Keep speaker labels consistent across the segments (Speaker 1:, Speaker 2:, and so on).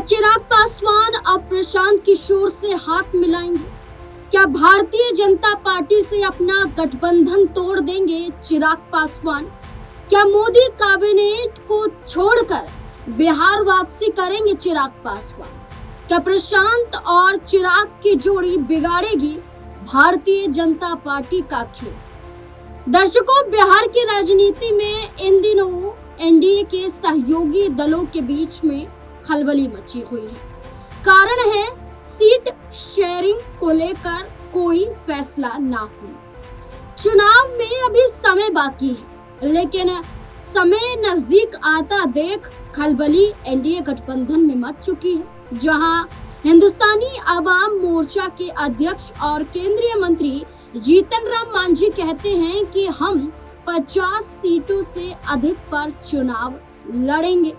Speaker 1: चिराग पासवान अब प्रशांत किशोर से हाथ मिलाएंगे? क्या भारतीय जनता पार्टी से अपना गठबंधन तोड़ देंगे चिराग पासवान? क्या मोदी कैबिनेट को छोड़कर बिहार वापसी करेंगे चिराग पासवान? क्या प्रशांत और चिराग की जोड़ी बिगाड़ेगी भारतीय जनता पार्टी का खेल? दर्शकों, बिहार की राजनीति में इन दिनों एनडीए के सहयोगी दलों के बीच में खलबली मची हुई है। कारण है सीट शेयरिंग को लेकर कोई फैसला ना होना। चुनाव में अभी समय बाकी है, लेकिन समय नजदीक आता देख खलबली एनडीए गठबंधन में मच चुकी है, जहां हिंदुस्तानी आवाम मोर्चा के अध्यक्ष और केंद्रीय मंत्री जीतन राम मांझी कहते हैं कि हम 50 सीटों से अधिक पर चुनाव लड़ेंगे।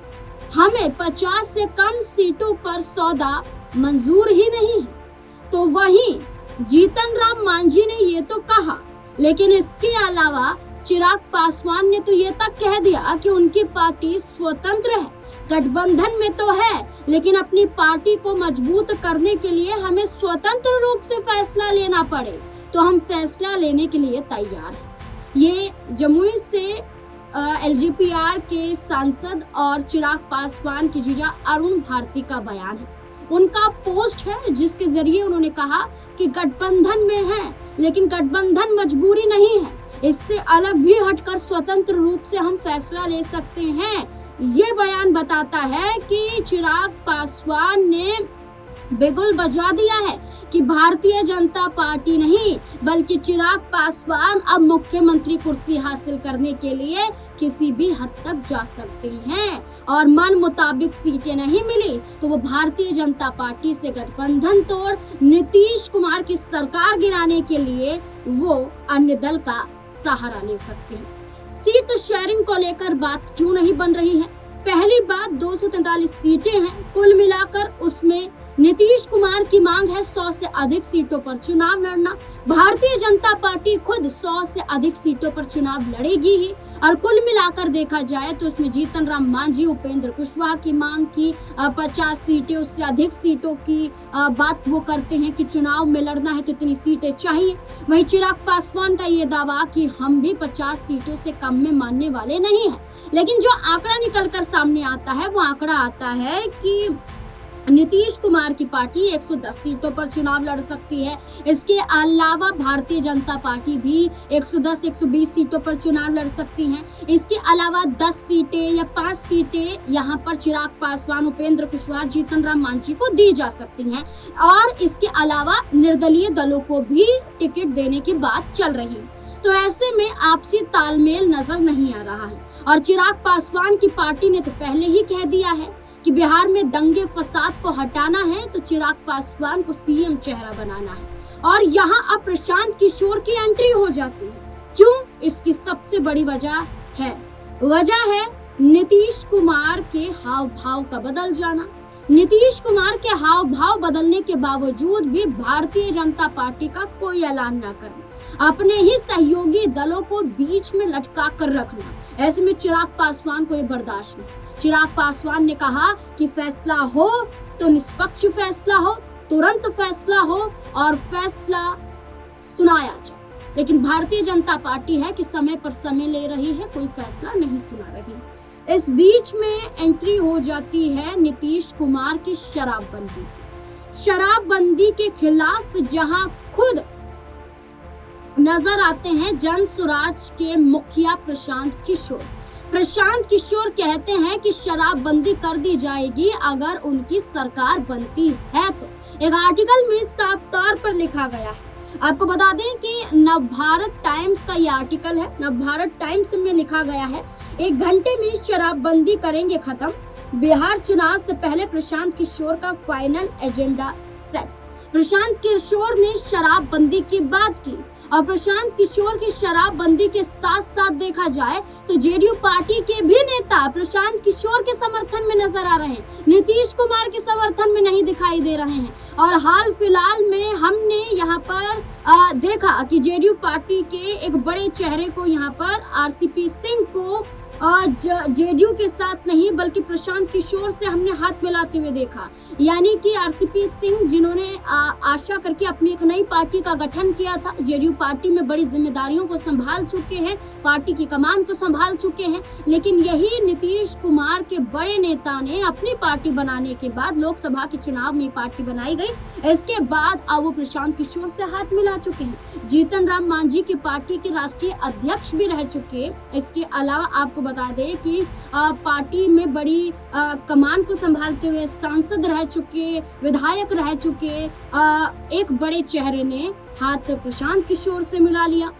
Speaker 1: हमें 50 से कम सीटों पर सौदा मंजूर ही नहीं है। तो वहीं जीतन राम मांझी ने ये तो कहा, लेकिन इसके अलावा चिराग पासवान ने तो ये तक कह दिया कि उनकी पार्टी स्वतंत्र है, गठबंधन में तो है, लेकिन अपनी पार्टी को मजबूत करने के लिए हमें स्वतंत्र रूप से फैसला लेना पड़े तो हम फैसला लेने के लिए तैयार हैं। ये जमुई से एलजेपीआर के सांसद और चिराग पासवान की जीजा अरुण भारती का बयान है। उनका पोस्ट है जिसके जरिए उन्होंने कहा कि गठबंधन में है, लेकिन गठबंधन मजबूरी नहीं है, इससे अलग भी हटकर स्वतंत्र रूप से हम फैसला ले सकते हैं। ये बयान बताता है कि चिराग पासवान ने बिगुल बजा दिया है कि भारतीय जनता पार्टी नहीं बल्कि चिराग पासवान अब मुख्यमंत्री कुर्सी हासिल करने के लिए किसी भी हद तक जा सकते हैं और मन मुताबिक सीटें नहीं मिली तो वो भारतीय जनता पार्टी से गठबंधन तोड़ नीतीश कुमार की सरकार गिराने के लिए वो अन्य दल का सहारा ले सकते हैं। सीट शेयरिंग को लेकर बात क्यों नहीं बन रही है? पहली बात, 243 सीटें हैं कुल मिलाकर, उसमें नीतीश कुमार की मांग है 100 से अधिक सीटों पर चुनाव लड़ना। भारतीय जनता पार्टी खुद 100 से अधिक सीटों पर चुनाव लड़ेगी ही, और कुल मिलाकर देखा जाए तो इसमें जीतन राम मांझी, उपेंद्र कुशवाहा की मांग की 50 सीटें, उससे अधिक सीटों की बात वो करते हैं कि चुनाव में लड़ना है तो इतनी सीटें चाहिए। वहीं चिराग पासवान का ये दावा कि हम भी 50 सीटों से कम में मानने वाले नहीं है, लेकिन जो आंकड़ा निकल कर सामने आता है वो आंकड़ा आता है कि नीतीश कुमार की पार्टी 110 सीटों पर चुनाव लड़ सकती है। इसके अलावा भारतीय जनता पार्टी भी 110-120 सीटों पर चुनाव लड़ सकती हैं। इसके अलावा 10 सीटें या 5 सीटें यहाँ पर चिराग पासवान, उपेंद्र कुशवाहा, जीतन राम मांझी को दी जा सकती हैं, और इसके अलावा निर्दलीय दलों को भी टिकट देने की बात चल रही है। तो ऐसे में आपसी तालमेल नजर नहीं आ रहा है, और चिराग पासवान की पार्टी ने तो पहले ही कह दिया है कि बिहार में दंगे फसाद को हटाना है तो चिराग पासवान को सीएम चेहरा बनाना है, और यहाँ अब प्रशांत किशोर की एंट्री हो जाती है। क्यों? इसकी सबसे बड़ी वजह है नीतीश कुमार के हाव भाव का बदल जाना। नीतीश कुमार के हाव भाव बदलने के बावजूद भी भारतीय जनता पार्टी का कोई ऐलान न करना, अपने ही सहयोगी दलों को बीच में लटका कर रखना, ऐसे में चिराग पासवान को ये बर्दाश्त नहीं। चिराग पासवान ने कहा कि फैसला हो तो निष्पक्ष फैसला हो, तुरंत फैसला हो और फैसला सुनाया जाए, लेकिन भारतीय जनता पार्टी है कि समय पर समय ले रही है, कोई फैसला नहीं सुना रही। इस बीच में एंट्री हो जाती है नीतीश कुमार की शराबबंदी के खिलाफ, जहां खुद नजर आते हैं जन स्वराज के मुखिया प्रशांत किशोर कहते हैं कि शराबबंदी कर दी जाएगी अगर उनकी सरकार बनती है तो। एक आर्टिकल में साफ तौर पर लिखा गया है। आपको बता दें कि नवभारत टाइम्स का ये आर्टिकल है। नवभारत टाइम्स में लिखा गया है, 1 घंटे में शराबबंदी करेंगे खत्म, बिहार चुनाव से पहले प्रशांत किशोर का final agenda set. Prashant Kishor ने शराबबंदी की बात की, और प्रशांत किशोर की शराबबंदी के साथ साथ देखा जाए तो जेडीयू पार्टी के भी नेता प्रशांत किशोर के समर्थन में नजर आ रहे हैं, नीतीश कुमार के समर्थन में नहीं दिखाई दे रहे हैं। और हाल फिलहाल में हमने यहाँ पर देखा कि जेडीयू पार्टी के एक बड़े चेहरे को यहाँ पर आरसीपी सिंह को जेडीयू के साथ नहीं बल्कि प्रशांत किशोर से हमने हाथ मिलाते हुए देखा। यानी कि आरसीपी सिंह जिन्होंने आशा करके अपनी एक नई पार्टी का गठन किया था, जेडीयू पार्टी में बड़ी जिम्मेदारियों को संभाल चुके हैं, पार्टी की कमान को संभाल चुके हैं, लेकिन यही नीतीश कुमार के बड़े नेता ने अपनी पार्टी बनाने के बाद लोकसभा के चुनाव में पार्टी बनाई गई, इसके बाद अब वो प्रशांत किशोर से हाथ मिला चुके हैं। जीतन राम मांझी की पार्टी के राष्ट्रीय अध्यक्ष भी रह चुके। इसके अलावा आपको बता दें कि पार्टी में बड़ी कमान को संभालते हुए सांसद रह चुके, विधायक रह चुके एक बड़े चेहरे ने हाथ प्रशांत किशोर से मिला लिया।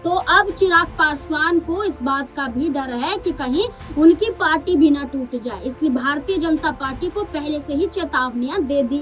Speaker 1: तो अब चिराग पासवान को इस बात का भी डर है कि कहीं उनकी पार्टी भी ना टूट जाए, इसलिए भारतीय जनता पार्टी को पहले से ही चेतावनियां दे दी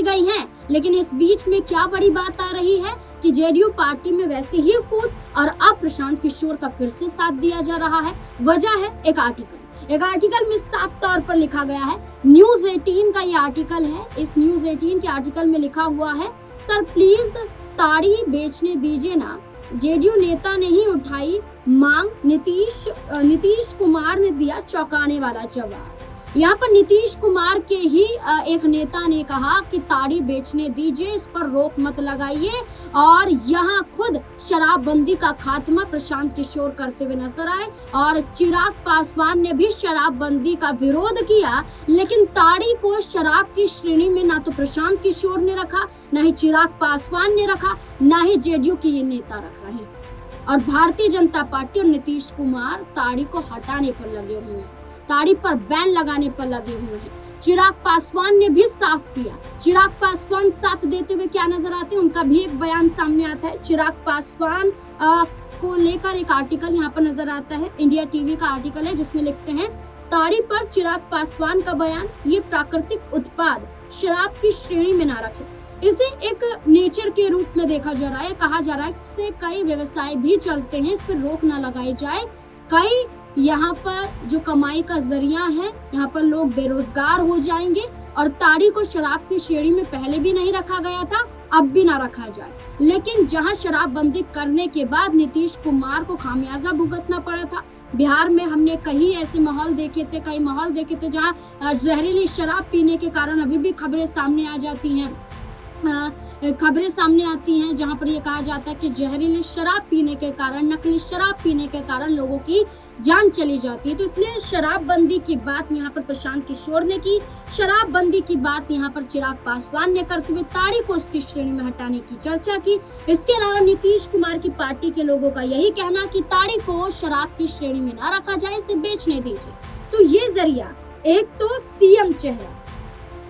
Speaker 1: गई हैं। लेकिन इस बीच में क्या बड़ी बात आ रही है कि जेडीयू पार्टी में वैसे ही फूट और अब प्रशांत किशोर का फिर से साथ दिया जा रहा है। वजह है एक आर्टिकल में साफ तौर पर लिखा गया है, न्यूज 18 का ये आर्टिकल है। इस न्यूज 18 के आर्टिकल में लिखा हुआ है, सर प्लीज ताड़ी बेचने दीजिए ना, जेडीयू नेता ने ही उठाई मांग, नीतीश कुमार ने दिया चौंकाने वाला जवाब। यहाँ पर नीतीश कुमार के ही एक नेता ने कहा कि ताड़ी बेचने दीजिए, इस पर रोक मत लगाइए, और यहाँ खुद शराबबंदी का खात्मा प्रशांत किशोर करते हुए नजर आए। और चिराग पासवान ने भी शराबबंदी का विरोध किया, लेकिन ताड़ी को शराब की श्रेणी में ना तो प्रशांत किशोर ने रखा, ना ही चिराग पासवान ने रखा, ना ही जेडीयू के ये नेता रख रहे हैं। और भारतीय जनता पार्टी और नीतीश कुमार ताड़ी को हटाने पर लगे हुए हैं, ताड़ी पर बैन लगाने पर लगे हुए हैं। चिराग पासवान ने भी साफ किया। चिराग पासवान साथ देते हुए क्या नजर आते हैं, उनका भी एक बयान सामने आता है। चिराग पासवान को लेकर एक आर्टिकल यहाँ पर नजर आता है, इंडिया टीवी का आर्टिकल है, जिसमें लिखते हैं, ताड़ी पर चिराग पासवान का बयान, ये प्राकृतिक उत्पाद शराब की श्रेणी में ना रखें, इसे एक नेचर के रूप में देखा जा रहा है। कहा जा रहा है इससे कई व्यवसाय भी चलते हैं, इस पर रोक ना लगाई जाए। कई यहाँ पर जो कमाई का जरिया है, यहाँ पर लोग बेरोजगार हो जाएंगे। और ताड़ी को शराब की श्रेणी में पहले भी नहीं रखा गया था, अब भी ना रखा जाए। लेकिन जहाँ शराबबंदी करने के बाद नीतीश कुमार को खामियाजा भुगतना पड़ा था। बिहार में हमने कई ऐसे माहौल देखे थे जहाँ जहरीली शराब पीने के कारण अभी भी खबरें सामने आ जाती हैं। जहां पर ये कहा जाता है कि जहरीली शराब पीने के कारण, नकली शराब पीने के कारण लोगों की जान चली जाती है। तो इसलिए शराबबंदी की बात यहाँ पर प्रशांत किशोर ने की, शराबबंदी की बात यहाँ पर चिराग पासवान ने करते हुए ताड़ी को उसकी श्रेणी में हटाने की चर्चा की। इसके अलावा नीतीश कुमार की पार्टी के लोगों का यही कहना कि ताड़ी को शराब की श्रेणी में ना रखा जाए, इसे बेचने दीजिए। तो ये जरिया, एक तो सीएम चेहरा,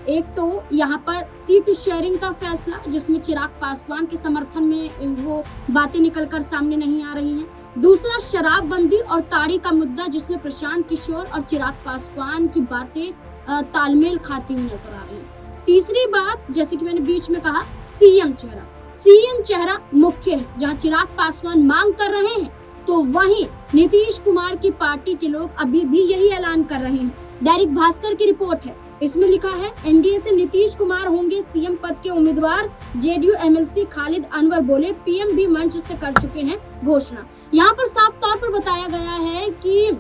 Speaker 1: एक तो यहाँ पर सीट शेयरिंग का फैसला, जिसमें चिराग पासवान के समर्थन में वो बातें निकलकर सामने नहीं आ रही हैं। दूसरा शराबबंदी और ताड़ी का मुद्दा, जिसमें प्रशांत किशोर और चिराग पासवान की बातें तालमेल खाती हुई नजर आ रही है। तीसरी बात, जैसे कि मैंने बीच में कहा, सीएम चेहरा मुख्य है। जहाँ चिराग पासवान मांग कर रहे हैं, तो वहीं नीतीश कुमार की पार्टी के लोग अभी भी यही ऐलान कर रहे हैं। दैनिक भास्कर की रिपोर्ट है, इसमें लिखा है, एनडीए से नीतीश कुमार होंगे सीएम पद के उम्मीदवार। जेडीयू एमएलसी खालिद अनवर बोले, पीएम भी मंच से कर चुके हैं घोषणा। यहाँ पर साफ तौर पर बताया गया है कि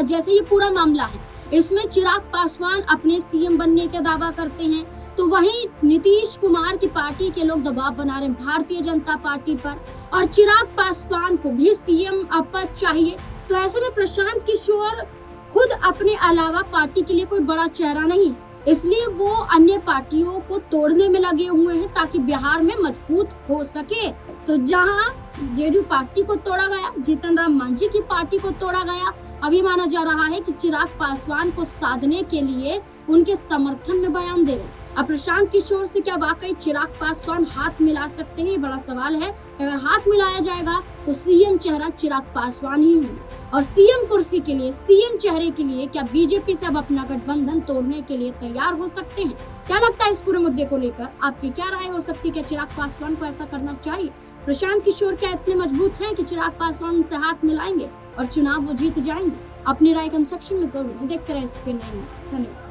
Speaker 1: जैसे ये पूरा मामला है, इसमें चिराग पासवान अपने सीएम बनने का दावा करते हैं, तो वहीं नीतीश कुमार की पार्टी के लोग दबाव बना रहे हैं भारतीय जनता पार्टी पर, और चिराग पासवान को भी सीएम पद चाहिए। तो ऐसे में प्रशांत किशोर खुद अपने अलावा पार्टी के लिए कोई बड़ा चेहरा नहीं, इसलिए वो अन्य पार्टियों को तोड़ने में लगे हुए हैं ताकि बिहार में मजबूत हो सके। तो जहां जेडीयू पार्टी को तोड़ा गया, जीतन राम मांझी की पार्टी को तोड़ा गया, अभी माना जा रहा है कि चिराग पासवान को साधने के लिए उनके समर्थन में बयान दे रहे हैं। अब प्रशांत किशोर से क्या वाकई चिराग पासवान हाथ मिला सकते हैं, ये बड़ा सवाल है। अगर हाथ मिलाया जाएगा तो सीएम चेहरा चिराग पासवान ही होंगे। और सीएम कुर्सी के लिए, सीएम चेहरे के लिए क्या बीजेपी से अब अपना गठबंधन तोड़ने के लिए तैयार हो सकते हैं? क्या लगता है इस पूरे मुद्दे को लेकर आपकी क्या राय हो सकती है? क्या चिराग पासवान को ऐसा करना चाहिए? प्रशांत किशोर क्या इतने मजबूत हैं कि चिराग पासवान से हाथ मिलाएंगे और चुनाव वो जीत जाएंगे? अपनी राय कमेंट सेक्शन में जरूर देखते रहे। धन्यवाद।